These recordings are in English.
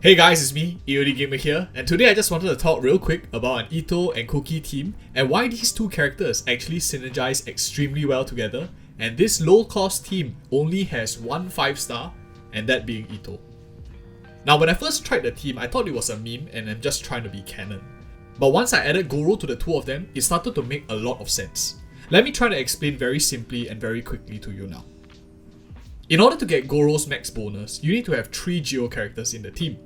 Hey guys, it's me, EODGamer here, and today I just wanted to talk real quick about an Itto and Kuki team and why these two characters actually synergize extremely well together, and this low-cost team only has one 5-star, and that being Itto. Now when I first tried the team, I thought it was a meme and I'm just trying to be canon. But once I added Gorou to the two of them, it started to make a lot of sense. Let me try to explain very simply and very quickly to you now. In order to get Gorou's max bonus, you need to have 3 Geo characters in the team.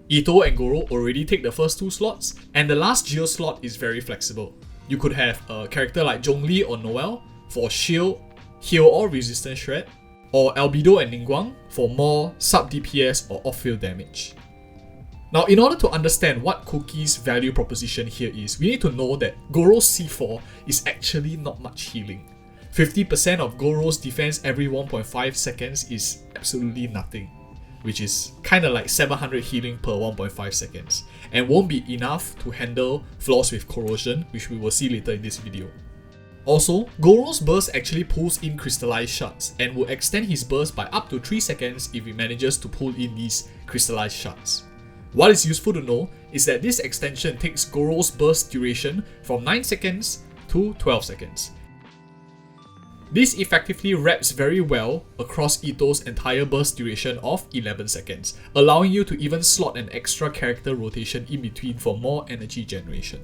Itto and Gorou already take the first 2 slots, and the last Geo slot is very flexible. You could have a character like Zhongli or Noelle for shield, heal or resistance shred, or Albedo and Ningguang for more sub DPS or off-field damage. Now in order to understand what Kuki's value proposition here is, we need to know that Gorou's C4 is actually not much healing. 50% of Gorou's defense every 1.5 seconds is absolutely nothing, which is kinda like 700 healing per 1.5 seconds, and won't be enough to handle flaws with corrosion, which we will see later in this video. Also, Gorou's burst actually pulls in crystallized shards and will extend his burst by up to 3 seconds if he manages to pull in these crystallized shards. What is useful to know is that this extension takes Gorou's burst duration from 9 seconds to 12 seconds. This effectively wraps very well across Itto's entire burst duration of 11 seconds, allowing you to even slot an extra character rotation in between for more energy generation.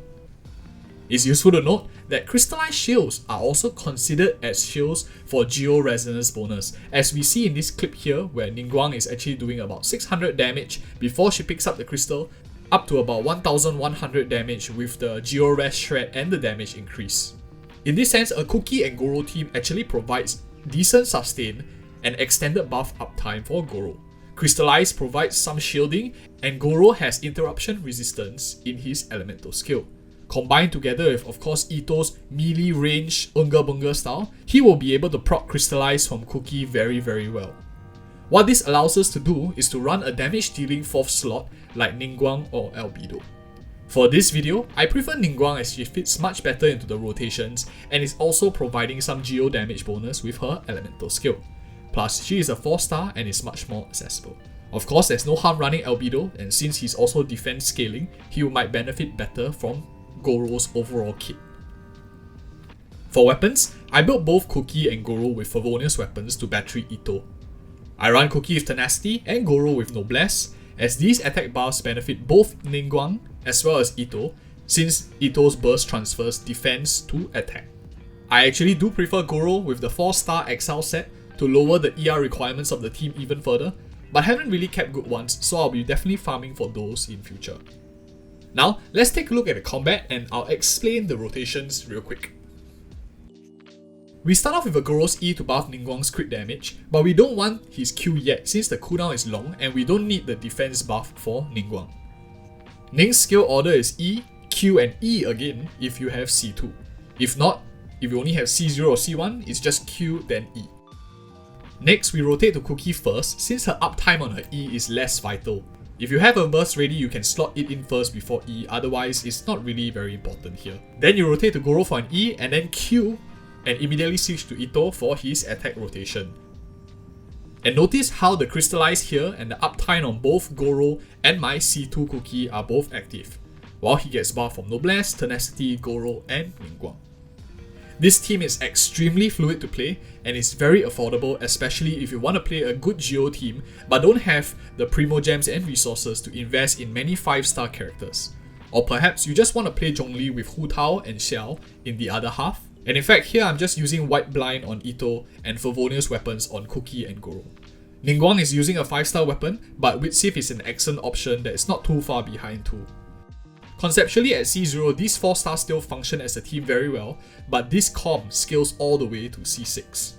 It's useful to note that crystallized shields are also considered as shields for Geo Resonance bonus, as we see in this clip here where Ningguang is actually doing about 600 damage before she picks up the crystal, up to about 1100 damage with the Geo Res shred and the damage increase. In this sense, a Kuki and Gorou team actually provides decent sustain and extended buff uptime for Gorou. Crystallize provides some shielding, and Gorou has interruption resistance in his elemental skill. Combined together with, of course, Itto's melee range Unga Bunga style, he will be able to proc Crystallize from Kuki very well. What this allows us to do is to run a damage dealing 4th slot like Ningguang or Albedo. For this video, I prefer Ningguang as she fits much better into the rotations and is also providing some Geo damage bonus with her elemental skill. Plus, she is a 4-star and is much more accessible. Of course, there's no harm running Albedo, and since he's also defense scaling, he might benefit better from Gorou's overall kit. For weapons, I built both Kuki and Gorou with favonius weapons to battery Itto. I run Kuki with tenacity and Gorou with noblesse, as these attack buffs benefit both Ningguang as well as Itto, since Itto's burst transfers defense to attack. I actually do prefer Gorou with the 4-star Exile set to lower the ER requirements of the team even further, but haven't really kept good ones, so I'll be definitely farming for those in future. Now, let's take a look at the combat and I'll explain the rotations real quick. We start off with a Gorou's E to buff Ningguang's crit damage, but we don't want his Q yet since the cooldown is long and we don't need the defense buff for Ningguang. Ning's skill order is E, Q and E again if you have C2. If not, if you only have C0 or C1, it's just Q then E. Next, we rotate to Kuki first since her uptime on her E is less vital. If you have a burst ready, you can slot it in first before E, otherwise it's not really very important here. Then you rotate to Gorou for an E and then Q and immediately switch to Itto for his attack rotation. And notice how the crystallize here and the uptime on both Gorou and my C2 Kuki are both active, while he gets buff from noblesse, tenacity, Gorou and Ningguang. This team is extremely fluid to play and is very affordable, especially if you want to play a good Geo team but don't have the primo gems and resources to invest in many 5-star characters. Or perhaps you just want to play Zhongli with Hu Tao and Xiao in the other half. And in fact, here I'm just using whiteblinnd on Itto and favonius weapons on Kuki and Gorou. Ningguang is using a 5-star weapon, but Witsif is an excellent option that is not too far behind too. Conceptually at C0, these 4-stars still function as a team very well, but this comp scales all the way to C6.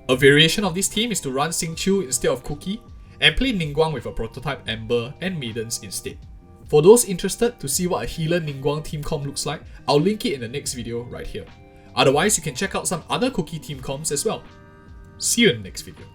A variation of this team is to run Xingqiu instead of Kuki, and play Ningguang with a prototype Ember and Maidens instead. For those interested to see what a healer Ningguang team comp looks like, I'll link it in the next video right here. Otherwise, you can check out some other Kuki team comps as well. See you in the next video.